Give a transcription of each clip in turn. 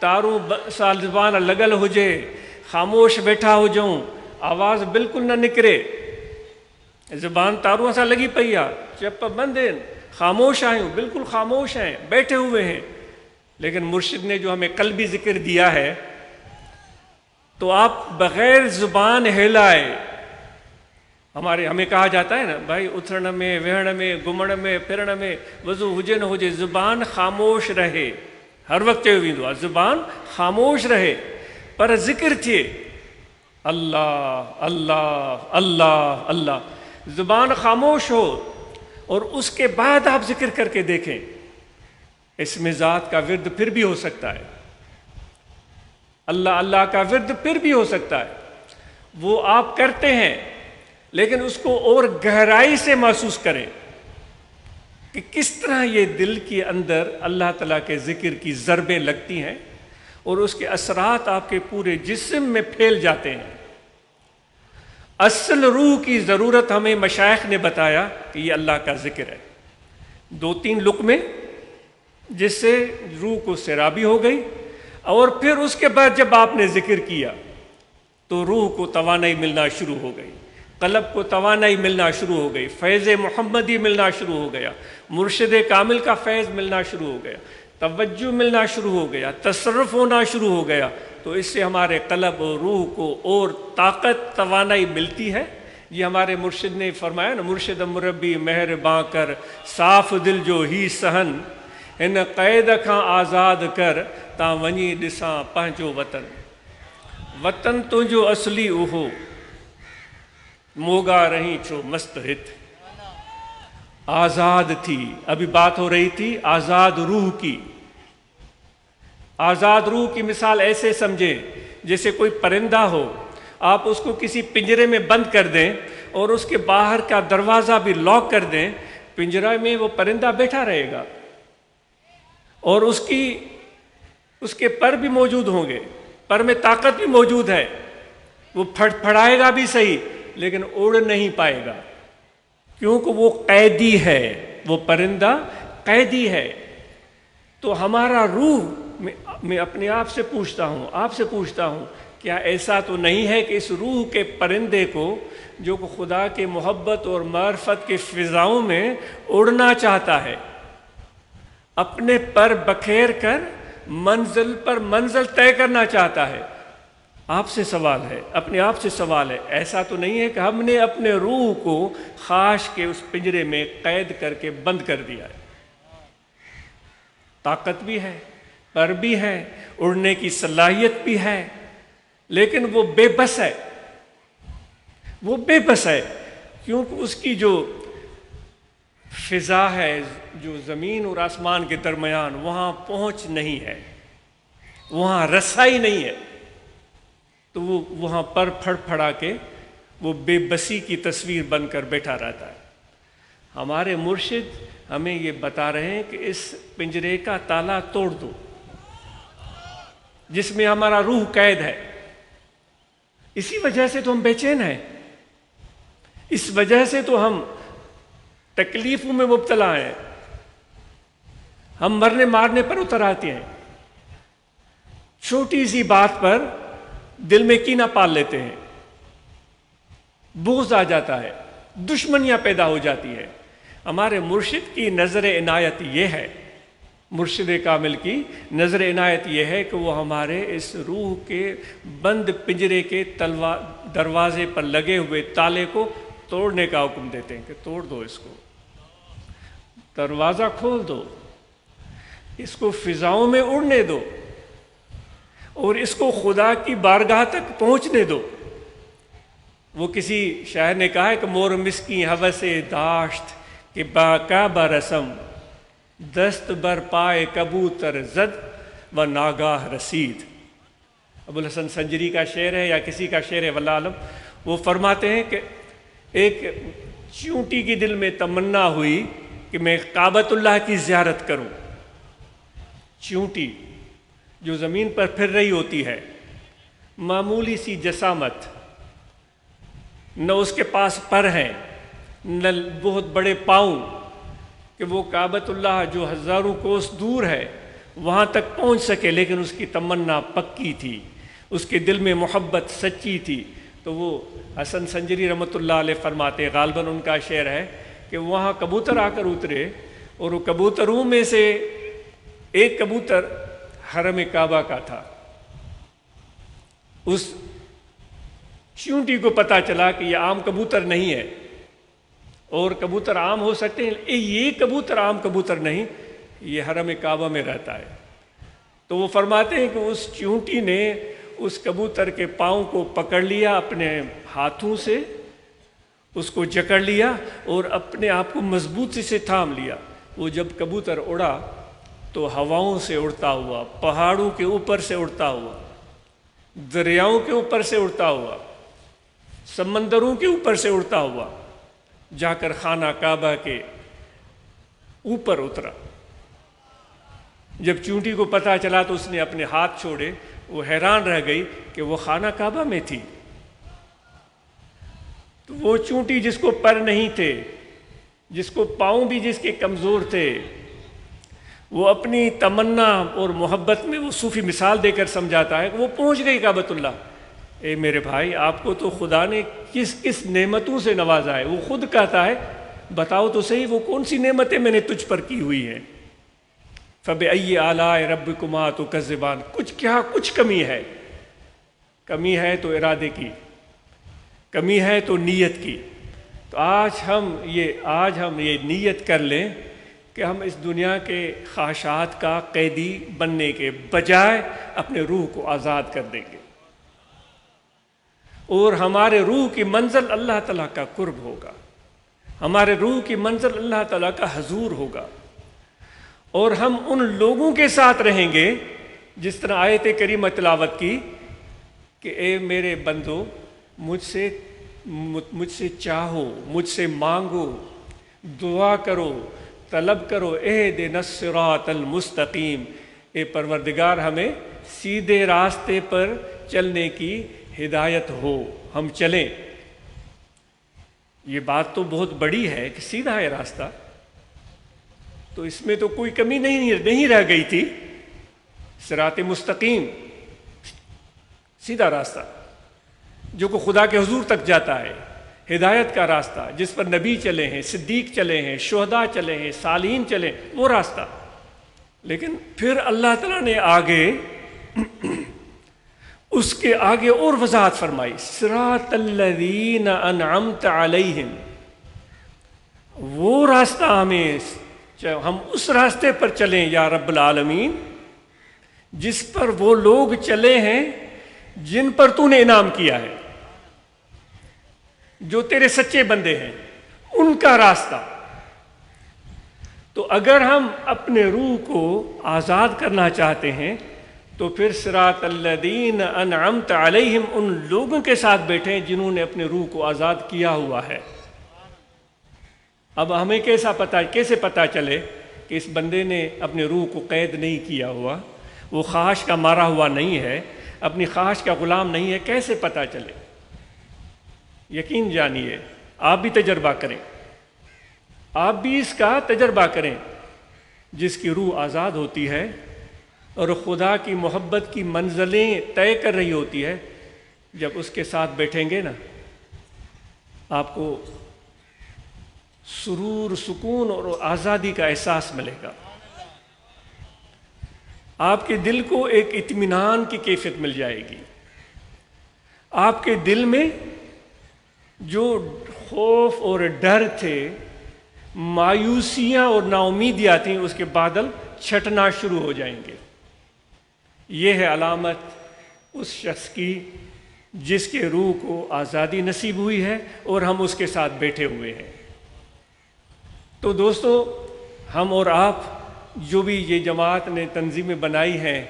तारूं साल ज़ुबान लॻल हुजे, ख़ामोश वेठा हुजूं, आवाज़ बिल्कुलु न निकिरे, ज़ुबान तारूं सां लॻी पई आहे, चप बंद आहिनि, खामोश आहियूं, बिल्कुल खामोश हैं, बैठे हुए हैं। लेकिन मुर्शिद ने जो हमें कल्बी जिक्र दिया है, तो आप बग़ैर ज़ुबान हिलाए, हमें कहा जाता है ना भाई, उथण में, वेहण में, घुमण में, फिरण में, वज़ू हुजे न हुजे, ज़ुबान खामोश रहे। हर वक़्तु चयो वेंदो आहे ज़ुबान खामोश रहे, पर ज़िक्र थिए, अल्लाह अल्लाह अल्लाह अल्लाह। ज़ुबान खामोश हो और उसके बाद आप जिक्र करके देखें, इसमें ज़ात का विर्द फिर भी हो सकता है, अल्लाह अल्लाह का विर्द फिर भी हो सकता है, वो आप करते हैं, लेकिन उसको और गहराई से महसूस करें कि किस तरह ये दिल के अंदर अल्लाह ताला के ज़िक्र की ज़रबें लगती हैं और उसके असरात आपके पूरे जिस्म में फैल जाते हैं। असल रूह की ज़रूरत हमें मशाइख ने बताया कि ये अल्लाह का ज़िक्र है। 2-3 लुक़मे जिससे रूह को सैराबी हो गई, और फिर उसके बाद जब आपने ज़िक्र किया तो रूह को तवानाई मिलना शुरू हो गई, क़ल्ब को तवानाई मिलना शुरू हो गई, फैज़ मोहम्मदी मिलना शुरू हो गया, मुर्शिद कामिल का फैज़ मिलना शुरू हो गया, तवज्जो मिलना शुरू हो गया, तसर्रुफ़ होना शुरू हो गया। तो इससे हमारे क़ल्ब और रूह को और ताकत तवानाई मिलती है। ये हमारे मुर्शिद ने फरमाया ना, मुर्शिद मुरब्बी मेहरबां कर, साफ़ दिल जो ही सहन, इन क़ैद खां आज़ाद कर, ता वञी ॾिसां पंहिंजो वतन, वतन तुंहिंजो असली उहो, मोगा रही छो मस्त हित, आज़ाद थी। अभी बात हो रही थी आज़ाद रूह की। आज़ाद रूह की मिसाल ऐसे समझें जैसे कोई परिंदा हो, आप उसको किसी पिंजरे में बंद कर दें और उसके बाहर का दरवाज़ा भी लॉक कर दें, पिंजरा में वो परिंदा बैठा रहेगा और उसके पर भी मौजूद होंगे, पर में ताकत भी मौजूद है, वो फड़फड़ाएगा भी सही लेकिन उड़ नहीं पाएगा, क्योंकि वो कैदी है, वो परिंदा कैदी है। तो हमारा रूह, मैं अपने आप से पूछता हूँ, आपसे पूछता हूँ, क्या ऐसा तो नहीं है कि इस रूह के परिंदे को, जो खुदा के मोहब्बत और मार्फत के फ़िज़ाओं में उड़ना चाहता है, अपने पर बखेर कर मंजिल पर मंजिल तय करना चाहता है, आपसे सवाल है, अपने आप से सवाल है, ऐसा तो नहीं है कि हमने अपने रूह को ख़ाश के उस पिंजरे में कैद करके बंद कर दिया है? ताकत भी है, पर भी है, उड़ने की सलाहियत भी है, लेकिन वो बेबस है, वो बेबस है, क्योंकि उसकी जो फ़िज़ा है, जो ज़मीन और आसमान के दरमियान, वहाँ पहुँच नहीं है, वहाँ रसाई नहीं है, तो वो वहाँ पर फड़फड़ा के वो बेबसी की तस्वीर बनकर बैठा रहता है। हमारे मुर्शिद हमें ये बता रहे हैं कि इस पिंजरे का ताला तोड़ दो जिसमें हमारा रूह कैद है। इसी वजह से तो हम बेचैन हैं, इस वजह से तो हम तकलीफों में मुब्तला हैं, हम मरने मारने पर उतर आते हैं, छोटी सी बात पर दिल में कीना पाल लेते हैं, बुग़्ज़ आ जाता है, दुश्मनियां पैदा हो जाती है। हमारे मुर्शिद की नज़र इनायत ये है, मुर्शिद कामिल की नज़र इनायत ये है कि वो हमारे इस रूह के बंद पिंजरे के दरवाजे पर लगे हुए ताले को तोड़ने का हुक्म देते हैं कि तोड़ दो, इसको दरवाज़ा खोल दो, इसको फ़िज़ाओं में उड़ने दो और इसको खुदा की बारगाह तक पहुँचने दो। वो किसी शायर ने कहा है कि मोर मिसकी हवसे दाश्त कि बाका बरसम, दस्त बर पाए कबूतर जद व नागाह रसीद। अबुल हसन संजरी का शेर है या किसी का शेर है, वल्लाह आलम। वो फरमाते हैं कि एक चींटी की दिल में तमन्ना हुई कि मैं काबतुल्लाह की ज़ियारत करूं। चींटी जो ज़मीन पर फिर रही होती है, मामूली सी जसामत, न उसके पास पर हैं न बहुत बड़े पाँव, कि वो काबतुल्लाह जो हज़ारों कोस दूर है وہاں تک پہنچ سکے، لیکن اس کی تمنا پکی تھی، اس کے دل میں محبت سچی تھی۔ تو وہ حسن سنجری رحمۃ اللہ علیہ فرماتے، غالباً ان کا شعر ہے کہ وہاں کبوتر آ کر اترے، اور وہ کبوتروں میں سے ایک کبوتر حرم کعبہ کا تھا۔ اس چیونٹی کو پتہ چلا کہ یہ عام کبوتر نہیں ہے، اور کبوتر عام ہو سکتے ہیں، یہ کبوتر عام کبوتر نہیں، یہ حرم کعبہ میں رہتا ہے۔ تو وہ فرماتے ہیں کہ اس چیونٹی نے اس کبوتر کے پاؤں کو پکڑ لیا اپنے ہاتھوں سے، اس کو جکڑ لیا اور اپنے آپ کو مضبوطی سے تھام لیا۔ وہ جب کبوتر اڑا تو ہواؤں سے اڑتا ہوا، پہاڑوں کے اوپر سے اڑتا ہوا، دریاؤں کے اوپر سے اڑتا ہوا، سمندروں کے اوپر سے اڑتا ہوا، جا کر خانہ کعبہ کے اوپر اترا۔ جب چونٹی کو پتہ چلا تو اس نے اپنے ہاتھ چھوڑے، وہ حیران رہ گئی کہ وہ خانہ کعبہ میں تھی۔ تو وہ چونٹی جس کو پر نہیں تھے، جس کو پاؤں بھی جس کے کمزور تھے، وہ اپنی تمنا اور محبت میں وہ صوفی مثال دے کر سمجھاتا ہے کہ وہ پہنچ گئی کعبۃ اللہ۔ اے میرے بھائی، آپ کو تو خدا نے کس کس نعمتوں سے نوازا ہے؟ وہ خود کہتا ہے، بتاؤ تو صحیح وہ کون سی نعمتیں میں نے تجھ پر کی ہوئی ہیں۔ فَبِأَيِّ آلَاءِ رَبِّكُمَا تُكَذِّبَانِ، کچھ کمی ہے۔ کمی ہے تو ارادے کی، کمی ہے تو نیت کی۔ تو آج ہم یہ نیت کر لیں کہ ہم اس دنیا کے خواہشات کا قیدی بننے کے بجائے اپنے روح کو آزاد کر دیں گے، اور ہمارے روح کی منزل اللہ تعالیٰ کا قرب ہوگا، ہمارے روح کی منزل اللہ تعالیٰ کا حضور ہوگا، اور ہم ان لوگوں کے ساتھ رہیں گے جس طرح آیت کریمہ تلاوت کی کہ اے میرے بندو، مجھ سے چاہو، مجھ سے مانگو، دعا کرو، طلب کرو، اہدنا الصراط المستقیم، اے پروردگار ہمیں سیدھے راستے پر چلنے کی ہدایت ہو، ہم چلیں۔ یہ بات تو بہت بڑی ہے کہ سیدھا ہے راستہ، تو اس میں تو کوئی کمی نہیں رہ گئی تھی۔ صراط مستقیم، سیدھا راستہ جو کہ خدا کے حضور تک جاتا ہے، ہدایت کا راستہ جس پر نبی چلے ہیں، صدیق چلے ہیں، شہداء چلے ہیں، صالحین چلے، وہ راستہ۔ لیکن پھر اللہ تعالیٰ نے اس کے آگے اور وضاحت فرمائی، صراط الذین انعمت علیہم، وہ راستہ ہم اس راستے پر چلیں یا رب العالمین جس پر وہ لوگ چلے ہیں جن پر تو نے انعام کیا ہے، جو تیرے سچے بندے ہیں، ان کا راستہ۔ تو اگر ہم اپنے روح کو آزاد کرنا چاہتے ہیں تو پھر صراط الذین انعمت علیہم، ان لوگوں کے ساتھ بیٹھیں جنہوں نے اپنے روح کو آزاد کیا ہوا ہے۔ اب ہمیں کیسے پتہ چلے کہ اس بندے نے اپنے روح کو قید نہیں کیا ہوا، وہ خواہش کا مارا ہوا نہیں ہے، اپنی خواہش کا غلام نہیں ہے؟ کیسے پتہ چلے؟ یقین جانیے، آپ بھی تجربہ کریں، آپ بھی اس کا تجربہ کریں۔ جس کی روح آزاد ہوتی ہے اور خدا کی محبت کی منزلیں طے کر رہی ہوتی ہے، جب اس کے ساتھ بیٹھیں گے نا، آپ کو سرور، سکون اور آزادی کا احساس ملے گا۔ آپ کے دل کو ایک اطمینان کی کیفیت مل جائے گی۔ آپ کے دل میں جو خوف اور ڈر تھے، مایوسیاں اور نا امیدیاں تھیں، اس کے بادل چھٹنا شروع ہو جائیں گے۔ یہ ہے علامت اس شخص کی جس کے روح کو آزادی نصیب ہوئی ہے اور ہم اس کے ساتھ بیٹھے ہوئے ہیں۔ تو دوستو، ہم اور آپ جو بھی یہ جماعت نے تنظیمیں بنائی ہیں،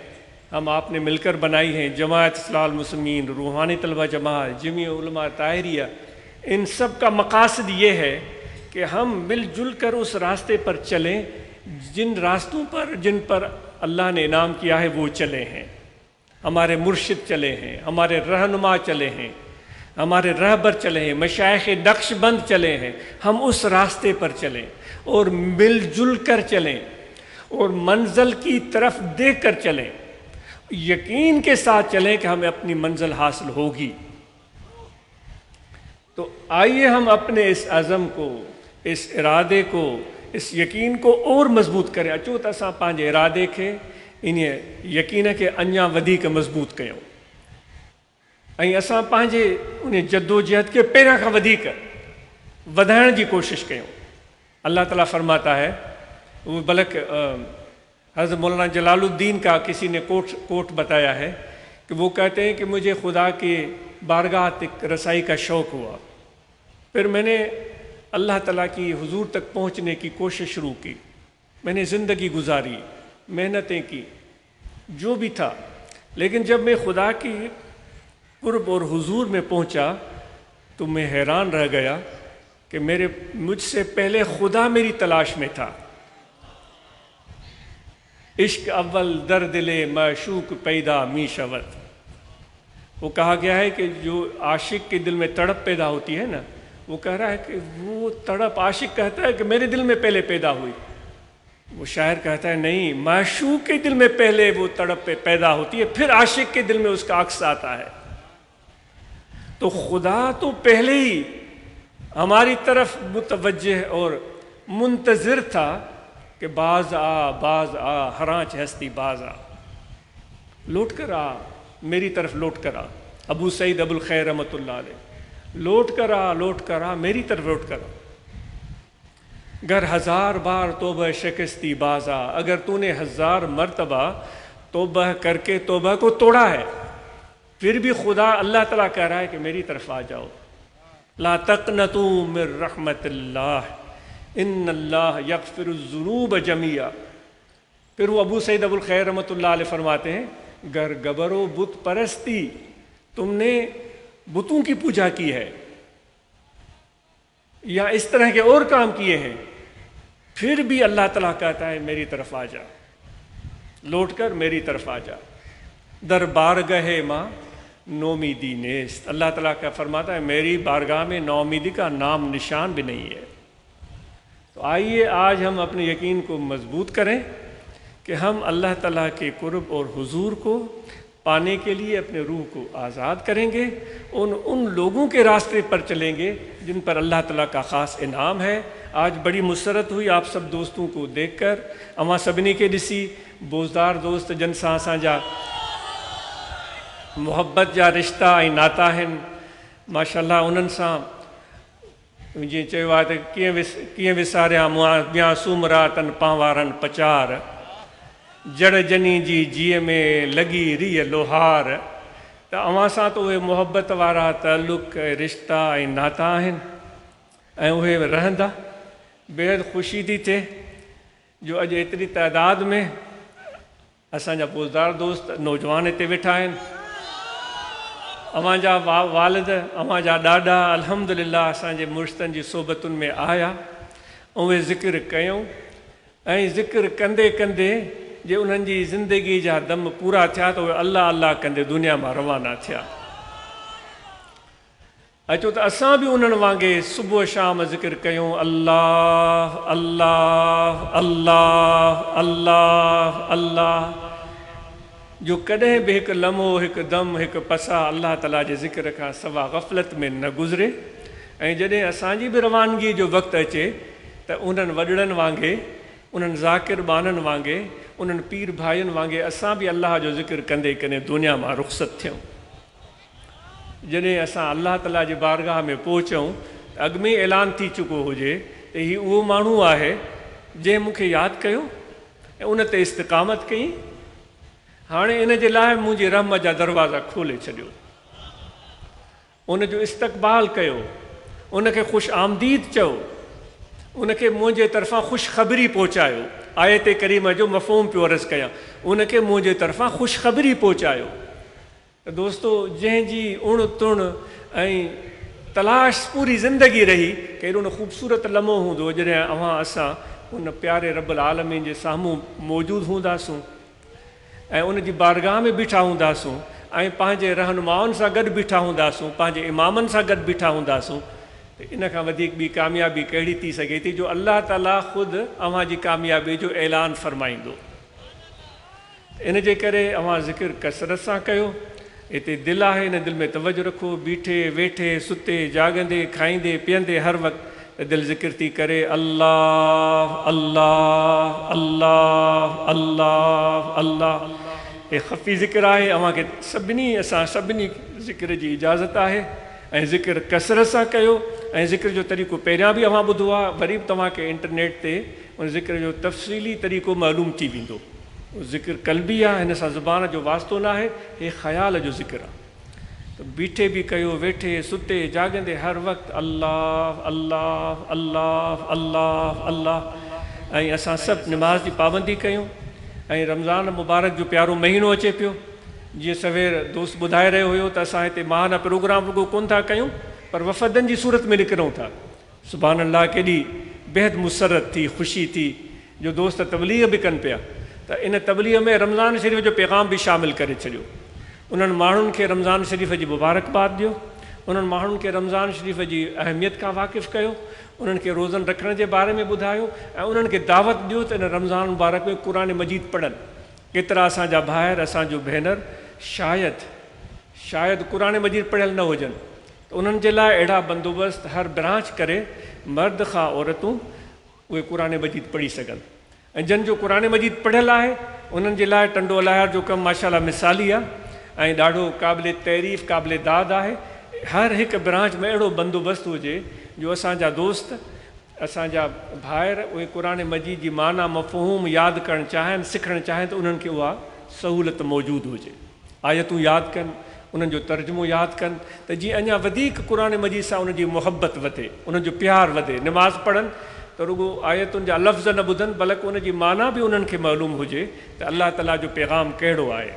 ہم آپ نے مل کر بنائی ہیں، جماعت اصلاح المسلمین، روحانی طلبہ جماعت، جمعیہ علماء طاہریہ، ان سب کا مقاصد یہ ہے کہ ہم مل جل کر اس راستے پر چلیں جن راستوں پر جن پر اللہ نے انعام کیا ہے وہ چلے ہیں، ہمارے مرشد چلے ہیں، ہمارے رہنما چلے ہیں، ہمارے رہبر چلے ہیں، مشائخ نقش بند چلے ہیں۔ ہم اس راستے پر چلیں اور مل جل کر چلیں اور منزل کی طرف دیکھ کر چلیں، یقین کے ساتھ چلیں کہ ہمیں اپنی منزل حاصل ہوگی۔ تو آئیے ہم اپنے اس عزم کو، اس ارادے کو، اس یقین کو اور مضبوط کریں۔ اچوت اساں پانچے ارادے کے انہیں یقین کے انیا ودی کے مضبوط کیوں، اساں پانچے انہیں جدوجہد کے پیرا کا ودی کر ودھائن کی کوشش کیوں۔ اللہ تعالیٰ فرماتا ہے، وہ بلکہ حضرت مولانا جلال الدین کا کسی نے کوٹ بتایا ہے کہ وہ کہتے ہیں کہ مجھے خدا کے بارگاہ تک رسائی کا شوق ہوا، پھر میں نے اللہ تعالیٰ کی حضور تک پہنچنے کی کوشش شروع کی، میں نے زندگی گزاری، محنتیں کی، جو بھی تھا، لیکن جب میں خدا کی قرب اور حضور میں پہنچا تو میں حیران رہ گیا کہ مجھ سے پہلے خدا میری تلاش میں تھا۔ عشق اول در دل معشوق پیدا می شود، وہ کہا گیا ہے کہ جو عاشق کے دل میں تڑپ پیدا ہوتی ہے نا، وہ کہہ رہا ہے کہ وہ تڑپ عاشق کہتا ہے کہ میرے دل میں پہلے پیدا ہوئی، وہ شاعر کہتا ہے نہیں، معشوق کے دل میں پہلے وہ تڑپ پیدا ہوتی ہے، پھر عاشق کے دل میں اس کا عکس آتا ہے۔ تو خدا تو پہلے ہی ہماری طرف متوجہ اور منتظر تھا کہ باز آ ہرانچ ہستی باز آ، لوٹ کر آ، میری طرف لوٹ کر آ۔ ابو سعید ابو الخیر رحمۃ اللہ علیہ، لوٹ کر آ میری طرف لوٹ کر آ۔ گر ہزار بار توبہ شکستی باز آ، اگر تو نے 1000 مرتبہ توبہ کر کے توبہ کو توڑا ہے، پھر بھی خدا اللہ تعالیٰ کہہ رہا ہے کہ میری طرف آ جاؤ۔ لا تقنطوا من رحمت اللہ ان اللہ یغفر الذنوب جميعا۔ پھر وہ ابو سعید ابو الخیر رحمۃ اللہ علیہ فرماتے ہیں، گر گبر و بت پرستی، تم نے بتوں کی پوجا کی ہے یا اس طرح کے اور کام کیے ہیں، پھر بھی اللہ تعالیٰ کہتا ہے میری طرف آ جا، لوٹ کر میری طرف آ جا۔ در بارگاہ ماں نومیدی نیست، اللہ تعالیٰ کا فرماتا ہے میری بارگاہ میں نومیدی کا نام نشان بھی نہیں ہے۔ تو آئیے آج ہم اپنے یقین کو مضبوط کریں کہ ہم اللہ تعالیٰ کے قرب اور حضور کو پانے کے لیے اپنے روح کو آزاد کریں گے، ان لوگوں کے راستے پر چلیں گے جن پر اللہ تعالیٰ کا خاص انعام ہے۔ آج بڑی مسرت ہوئی آپ سب دوستوں کو دیکھ کر، اما سبنی کے ڈسی بوزدار دوست جن ساں اساں جا محبت جا رشتہ ऐं नाता आहिनि، माशाअल्लाह उन्हनि सां जीअं चयो आहे त कीअं विसारिया ॿिया सूमरातनि पांवारनि पचार, जड़ जनी जी जीअ में लॻी रीह लोहार। त अव्हां सां त उहे मुहबत वारा ताल्लुक़ रिश्ता ऐं नाता आहिनि ऐं उहे रहंदा। बेहद ख़ुशी थी थिए जो अॼु एतिरी तइदाद में असांजा पोज़दार दोस्त नौजवान हिते वेठा आहिनि। अव्हां जा वालिद, अव्हां जा ॾाॾा अल्हम्दुलिल्लाह असांजे मुर्शिदनि जी सोबतुनि में आया, उहे ज़िक्र कयूं ऐं ज़िक्र कंदे कंदे जे उन्हनि जी ज़िंदगी जा दम पूरा थिया त उहे अल्लाह अल्लाह कंदे दुनिया मां रवाना थिया। अचो त असां बि उन्हनि वांगुरु सुबुह शाम ज़िक्र कयूं, अल्लाह अल्लाह अल्लाह अल्लाह अल्लाह, जो कॾहिं बि हिकु लम्हो, हिकु दम, हिकु पसा अल्लाह ताला जे ज़िक्र खां सवा ग़फ़लत में न गुज़रे। ऐं जॾहिं असांजी बि रवानगी जो वक़्तु अचे त उन्हनि वॾड़नि वांगुरु, उन्हनि ज़ाकिर बाननि वांगुरु, उन्हनि पीर भाइयुनि वांगुरु असां बि अल्लाह जो ज़िक्र कंदे कंदे दुनिया मां रुख़्सत थियूं। जॾहिं असां अल्लाह ताला जी बारगाह में पहुचूं त अॻु में ऐलान थी चुको हुजे त हीउ उहो माण्हू आहे जंहिं मूंखे यादि कयो ऐं उन ते इस्तिक़ामत कई। हाणे इन जे लाइ मुंहिंजी रहम जा दरवाज़ा खोले छॾियो, उनजो इस्तक़बाल कयो, उनखे ख़ुशि आमदीद चयो, उनखे मुंहिंजे तरफ़ां ख़ुशख़बरी पहुचायो। आयत करीम जो मफ़हूम पियो अर्ज़ु कयां, उनखे मुंहिंजे तरफ़ां ख़ुशख़बरी पहुचायो। त दोस्तो, जंहिंजी उण तुण ऐं तलाश पूरी ज़िंदगी रही, कहिड़ो न ख़ूबसूरत लम्हो हूंदो जॾहिं असां उन प्यारे रब्बुल आलमीन जे साम्हूं मौजूदु हूंदासूं ऐं उन जी बारगाह में बीठा हूंदासूं ऐं पंहिंजे रहनुमाउनि सां गॾु बीठा हूंदासूं, पंहिंजे इमामनि सां गॾु बीठा हूंदासूं, इन खां वधीक ॿी कामयाबी कहिड़ी थी सघे थी जो अल्लाह ताला ख़ुदि अव्हां जी कामयाबी जो ऐलान फ़रमाईंदो। इन जे करे अव्हां ज़िक्र कसरत सां कयो। हिते दिलि आहे, इन दिलि में तवजो रखो। बीठे वेठे सुते जाॻंदे खाईंदे पीअंदे हर वक़्तु दिलि ज़िक्र थी करे अल्लाह अल्लाह अल्लाह अल्लाह अल्लाह। हे ख़फ़ी ज़िक्र आहे, अव्हांखे असां सभिनी ज़िक्र जी इजाज़त आहे। ऐं ज़िक्र कसरत सां कयो। ऐं ज़िक्र जो तरीक़ो पहिरियां बि अव्हां ॿुधो आहे, वरी बि तव्हांखे इंटरनेट ते उन ज़िक्र जो तफ़सीली तरीक़ो मालूम थी वेंदो। ज़िक्र क़ल्बी आहे, हिन सां ज़ुबान जो वास्तो न आहे, हे ख़्याल जो ज़िक्र आहे। त बीठे बि कयो, वेठे सुते जाॻंदे हर वक़्तु अल्लाह अल्लाह अल्लाह अल्लाह अल्लाह। ऐं असां सभु निमाज़ जी पाबंदी कयूं। ऐं रमज़ान मुबारक जो प्यारो महीनो अचे पियो। जीअं सवेर दोस्त ॿुधाए रहियो हुयो त असां हिते महाना प्रोग्राम रुगो कोन था कयूं, पर वफ़दनि जी सूरत में निकिरूं था। सुभान अल्लाह, केॾी बेहद मुसरत थी, ख़ुशी थी जो दोस्त तबलीग बि कनि पिया। त इन तबलीग में रमज़ान शरीफ़ जो पैगाम बि शामिलु करे छॾियो। उन्हनि माण्हुनि खे रमज़ान शरीफ़ जी मुबारकबाद ॾियो। उन्हनि माण्हुनि खे रमज़ान शरीफ़ जी अहमियत खां वाक़िफ़ु कयो। उन्हनि खे रोज़नि रखण जे बारे में ॿुधायो ऐं उन्हनि खे दावत ॾियो त इन रमज़ान मुबारक में क़ुर मजीद पढ़नि। केतिरा असांजा भाइर, असांजो भेनर शायदि क़ुर मजीद पढ़ियल न हुजनि। त उन्हनि जे लाइ अहिड़ा बंदोबस्त हर ब्रांच करे, मर्द खां औरतूं उहे क़ुर मजीद पढ़ी सघनि। ऐं जिन जो क़ुर मजीद पढ़ियल आहे उन्हनि जे लाइ टंडो अलाहिर जो कमु माशाअल्लाह मिसाली आहे ऐं ॾाढो क़ाबिल तारीफ़ क़ाबिल दाद आहे। हर हिकु ब्रांच में अहिड़ो बंदोबस्तु हुजे जो असांजा दोस्त, असांजा भाइर उहे क़ुर मजीद जी माना मफ़हूम यादि करणु चाहिनि, सिखणु चाहिनि, त उन्हनि खे उहा सहूलियत मौजूदु हुजे। आयतूं यादि कनि, उन्हनि जो तर्जुमो यादि कनि, त जीअं अञा वधीक क़ुर मजीद सां उनजी मुहबत वधे, उन्हनि जो प्यारु वधे। निमाज़ पढ़नि त रुगो आयतुनि जा लफ़्ज़ न ॿुधनि, बल्कि उनजी माना बि उन्हनि खे मालूम हुजे त अल्लाह ताला जो पैगाम कहिड़ो आहे।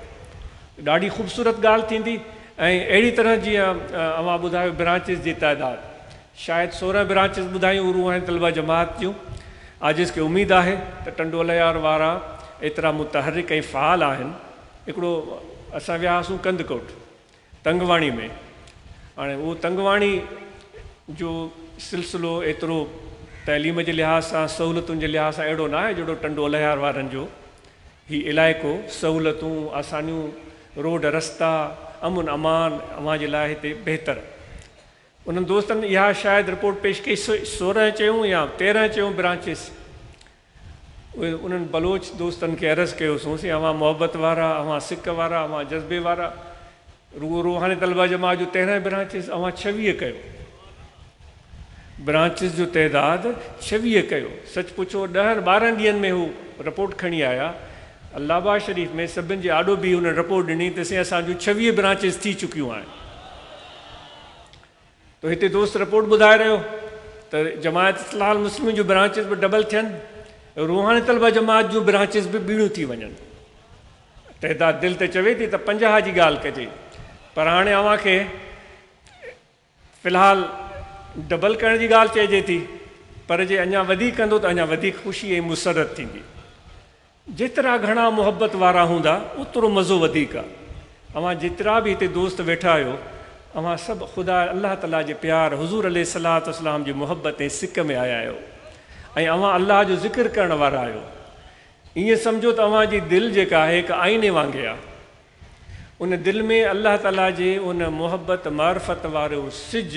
ॾाढी ख़ूबसूरत ॻाल्हि थींदी। ऐं अहिड़ी तरह जीअं अव्हां ॿुधायो ब्रांचिस जी तइदाद, शायदि 16 ब्रांचिस ॿुधायूं रूहानी तलबा जमात जूं। आजिज़ खे उमेदु आहे त टंडो अलाहिर वारा एतिरा मुतहरिक ऐं फ़ाल आहिनि। हिकिड़ो असां वियासीं कंदकोट तंगवाणी में। हाणे उहो तंगवाणी जो सिलसिलो एतिरो तइलीम जे लिहाज़ सां, सहूलियतुनि जे लिहाज़ सां अहिड़ो न आहे जहिड़ो टंडो अलाहिर वारनि जो हीउ इलाइक़ो, सहूलियतूं, आसानियूं, रोड रस्ता, अमुन अमान अव्हां जे लाइ हिते बहितरु। उन्हनि दोस्तनि इहा शायदि रिपोर्ट पेश कई, 16 चयूं या 13 चयूं ब्रांचिस। उहे उन्हनि बलोच दोस्तनि खे अर्ज़ु कयोसीं, अव्हां मोहबत वारा, अव्हां सिक वारा, अव्हां जज़्बे वारा, रुगो रूहानी तलबा जमात जो 13 ब्रांचिस, अव्हां 26 कयो। ब्रांचिस जो तइदाद 26 कयो। सच पुछो 10-12 ॾींहंनि में हू रिपोर्ट खणी आया। अल्लाहबा शरीफ़ में सभिनि जे आॾो बि हुन रिपोर्ट ॾिनी त असांजूं 26 ब्रांचिस थी चुकियूं आहिनि। त हिते दोस्त रिपोर्ट ॿुधाए रहियो त जमायत इस्लाह मुस्लिम जूं ब्रांचिस बि डबल थियनि, रूहानी तलबा जमात जूं ब्रांचिस बि ॿीणियूं थी वञनि। तइदाद दिलि त चवे थी त 50 जी ॻाल्हि कजे, पर हाणे अव्हांखे फ़िलहालु डबल करण जी ॻाल्हि चइजे थी, पर जे अञा वधीक कंदो त अञा वधीक ख़ुशी ऐं मुसरत थींदी। जेतिरा घणा मुहबत वारा हूंदा ओतिरो मज़ो वधीक आहे। अव्हां जेतिरा बि हिते दोस्त वेठा आहियो, अव्हां सभु ख़ुदा अल्लाह ताला जे प्यार, हुज़ूर अलैहिस्सलातु वस्सलाम जी मुहबत ऐं सिक में आया आहियो ऐं अव्हां अल्लाह जो ज़िक्र करण वारा आहियो। ईअं सम्झो त अव्हांजी दिलि जेका आहे हिकु आईने वांगुरु आहे। उन दिलि में अल्लाह ताला जे उन मुहबत मार्फत वारो सिज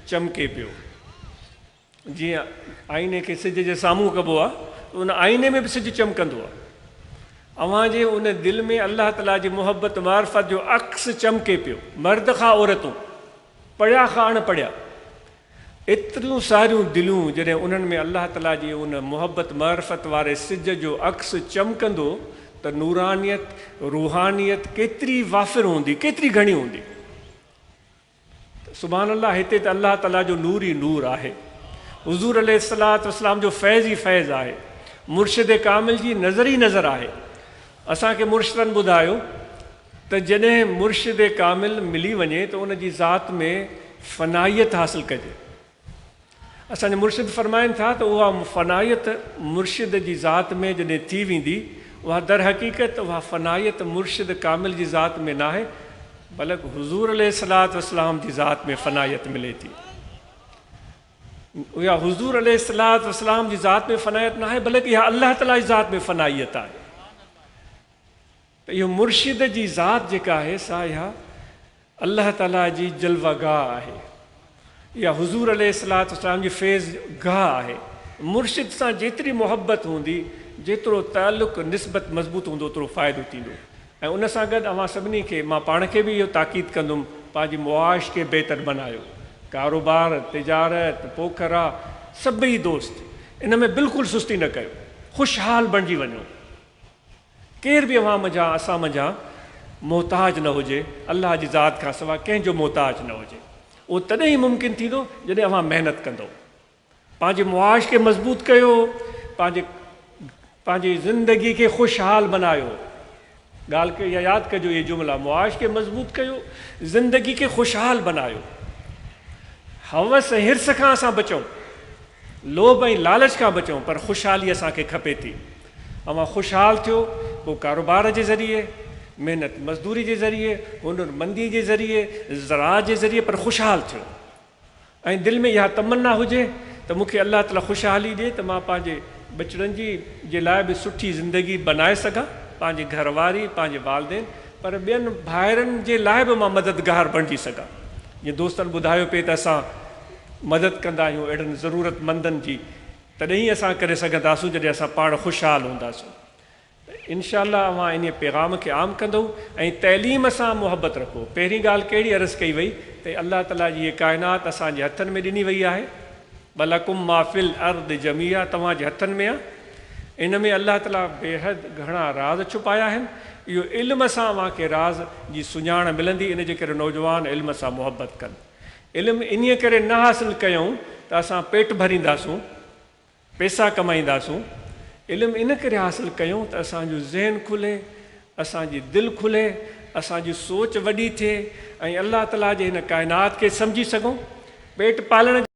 चमके पियो। जीअं आईने खे सिज जे साम्हूं कबो आहे, उन आईने में बि सिज चमकंदो आहे। अव्हां जे उन दिलि में अल्लाह ताला जी मुहबत मार्फत जो अक्स चमके पियो। मर्द खां औरतूं, पढ़िया खां अणपढ़िया, एतिरियूं सारियूं दिलियूं जॾहिं उन्हनि में अल्लाह ताला जी उन मुहबत मार्फत वारे सिज जो अक्स चमकंदो त नूरानियत, रूहानियत केतिरी वाफ़िर हूंदी, केतिरी घणी हूंदी। सुभान अल्लाह, हिते त अल्लाह ताला जो नूर ई नूर आहे। हुज़ूर अलैहिस्सलातु वस्सलाम जो फैज़ ई फैज़ आहे। मुर्शिद कामिल जी नज़र ई नज़र आहे। असांखे मुर्शिदनि ॿुधायो त जॾहिं मुर्शिद कामिल मिली वञे त उन जी ज़ात में फ़नाइयत हासिलु कजे। असांजे मुर्शिद फ़रमाइनि था त उहा फ़नाइयत मुर्शिद जी ज़ात में जॾहिं थी वेंदी, उहा दर हक़ीक़त उहा फ़नाइयत मुर्शिद कामिल जी ज़ात में न आहे, बल्कि हुज़ूर अलैहिस्सलातु वस्सलाम जी ज़ात में फ़नाइयत मिले थी। या हुज़ूर अलैहिस्सलातु वस्सलाम जी ज़ात में फ़नाइत न आहे, बल्कि इहा अल्लाह ताला जी ज़ात में फ़नाइयत आहे। त इहो मुर्शिद जी ज़ात जेका आहे सा इहा अल्लाह ताला जी जलवागाह आहे, इहा हुज़ूर अलैहिस्सलातु वस्सलाम जी फैज़ गाह आहे। मुर्शिद सां जेतिरी मोहब्बत हूंदी, जेतिरो ताल्लुक़ निस्बत मज़बूत हूंदो, ओतिरो फ़ाइदो थींदो। ऐं उन सां गॾु अवां सभिनी खे, मां पाण खे बि इहो ताक़ीद कंदुमि, पंहिंजी मुआश खे बहितर बनायो। कारोबार, तिजारत, पोखरा, सभई दोस्त इन में बिल्कुलु सुस्ती न कयो, ख़ुशहाल बणिजी वञो। केर बि अवां मंझां, असां मंझां मोहताज न हुजे, अल्लाह जी ज़ात खां सवाइ कंहिंजो मोहताज न हुजे। उहो तॾहिं ई मुमकिन थींदो जॾहिं अवां महिनत कंदो, पंहिंजे मुआश खे मज़बूत कयो, पंहिंजी ज़िंदगी खे ख़ुशहाल बनायो। ॻाल्हि खे इहा यादि कजो, इहे जुमिला, मुआश खे मज़बूत कयो, ज़िंदगी खे ख़ुशहाल बनायो। हवस हिर्स खां असां बचूं, लोभ ऐं लालच खां बचूं, पर ख़ुशहाली असांखे खपे थी। अवां ख़ुशहाल थियो, पोइ कारोबार जे ज़रिए, महिनत मज़दूरी जे ज़रिए, हुनरमंदी जे ज़रिए, ज़राअत जे ज़रिए, पर ख़ुशहाल थियो। ऐं दिलि में इहा तमन्ना हुजे त मूंखे अल्लाह ताला ख़ुशहाली ॾिए त मां पंहिंजे बचड़नि जे लाइ बि सुठी ज़िंदगी बनाए सघां, पंहिंजी घरवारी, पंहिंजे वालिदैन, पर ॿियनि भाइरनि जे लाइ बि मां मददगार बणिजी सघां। जीअं दोस्तनि ॿुधायो पिए त असां मदद कंदा आहियूं अहिड़नि ज़रूरतमंदनि जी, तॾहिं ई असां करे सघंदासीं जॾहिं असां पाण ख़ुशहाल हूंदासीं। इंशाअल्लाह अवां इन पैगाम खे आम कंदो ऐं तइलीम सां मुहबत रखो। पहिरीं ॻाल्हि कहिड़ी अर्ज़ु कई वई त अल्लाह ताला जी इहा काइनात असांजे हथनि में ॾिनी वई आहे। बलकुम माफ़िल अर्द जमिया, तव्हांजे हथनि में आहे। इन में अल्लाह ताला बेहद घणा राज़ छुपाया आहिनि। इहो इल्म सां अव्हांखे राज़ जी सुञाण मिलंदी, इन जे करे नौजवान इल्म सां मुहबत कनि। इल्मु इन करे न हासिलु कयूं त असां पेट भरींदासूं, पैसा कमाईंदासूं। इल्मु इन करे हासिलु कयूं त असांजो ज़हन खुले, असांजी दिलि खुले, असांजी सोच वॾी थिए ऐं अल्लाह ताला जे हिन काइनात खे सम्झी सघूं। पेट पालण